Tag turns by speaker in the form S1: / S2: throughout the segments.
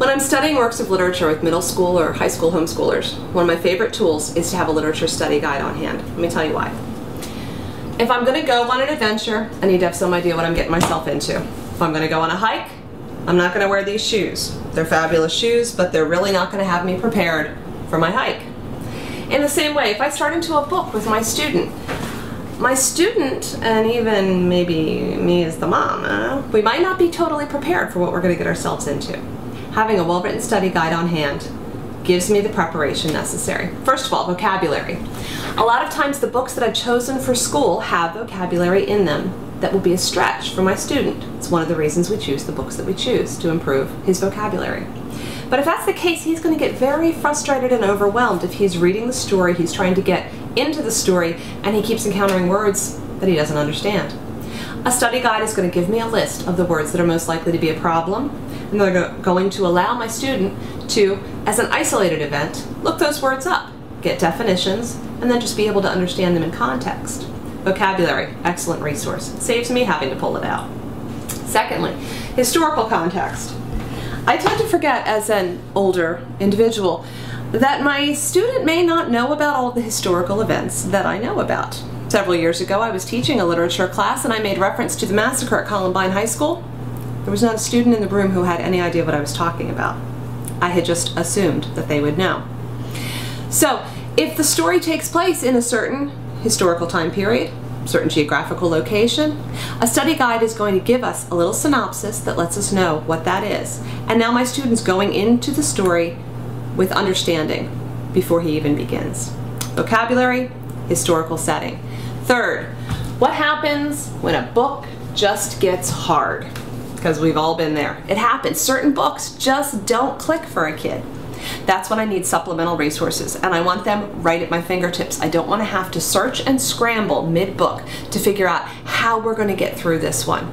S1: When I'm studying works of literature with middle school or high school homeschoolers, one of my favorite tools is to have a literature study guide on hand. Let me tell you why. If I'm going to go on an adventure, I need to have some idea what I'm getting myself into. If I'm going to go on a hike, I'm not going to wear these shoes. They're fabulous shoes, but they're really not going to have me prepared for my hike. In the same way, if I start into a book with my student, and even maybe me as the mom, we might not be totally prepared for what we're going to get ourselves into. Having a well-written study guide on hand gives me the preparation necessary. First of all, vocabulary. A lot of times the books that I've chosen for school have vocabulary in them that will be a stretch for my student. It's one of the reasons we choose the books that we choose, to improve his vocabulary. But if that's the case, he's going to get very frustrated and overwhelmed if he's reading the story, he's trying to get into the story, and he keeps encountering words that he doesn't understand. A study guide is going to give me a list of the words that are most likely to be a problem, and they're going to allow my student to, as an isolated event, look those words up, get definitions, and then just be able to understand them in context. Vocabulary, excellent resource. It saves me having to pull it out. Secondly, historical context. I tend to forget as an older individual that my student may not know about all the historical events that I know about. Several years ago, I was teaching a literature class and I made reference to the massacre at Columbine High School. There was not a student in the room who had any idea what I was talking about. I had just assumed that they would know. So, if the story takes place in a certain historical time period, certain geographical location, a study guide is going to give us a little synopsis that lets us know what that is. And now my student's going into the story with understanding before he even begins. Vocabulary, historical setting. Third, what happens when a book just gets hard? Because we've all been there. It happens. Certain books just don't click for a kid. That's when I need supplemental resources, and I want them right at my fingertips. I don't want to have to search and scramble mid-book to figure out how we're going to get through this one.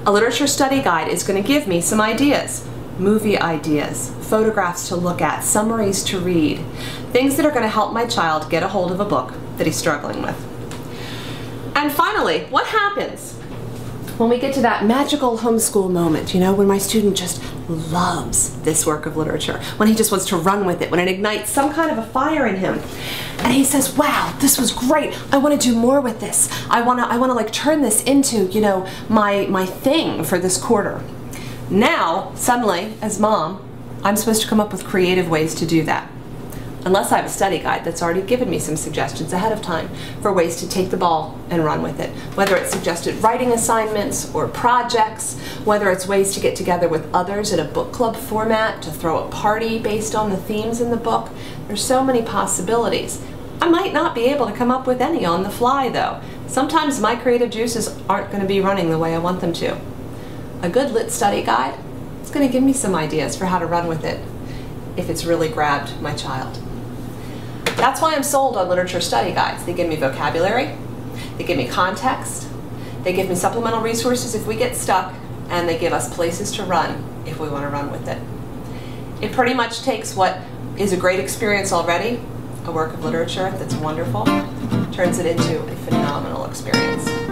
S1: A literature study guide is going to give me some ideas, movie ideas, photographs to look at, summaries to read, things that are going to help my child get a hold of a book that he's struggling with. And finally, what happens when we get to that magical homeschool moment, you know, when my student just loves this work of literature, when he just wants to run with it, when it ignites some kind of a fire in him, and he says, wow, this was great, I want to do more with this, I want to like turn this into, you know, my thing for this quarter. Now, suddenly, as mom, I'm supposed to come up with creative ways to do that. Unless I have a study guide that's already given me some suggestions ahead of time for ways to take the ball and run with it. Whether it's suggested writing assignments or projects, whether it's ways to get together with others in a book club format, to throw a party based on the themes in the book. There's so many possibilities. I might not be able to come up with any on the fly though. Sometimes my creative juices aren't going to be running the way I want them to. A good lit study guide is going to give me some ideas for how to run with it if it's really grabbed my child. That's why I'm sold on literature study guides. They give me vocabulary, they give me context, they give me supplemental resources if we get stuck, and they give us places to run if we want to run with it. It pretty much takes what is a great experience already, a work of literature that's wonderful, turns it into a phenomenal experience.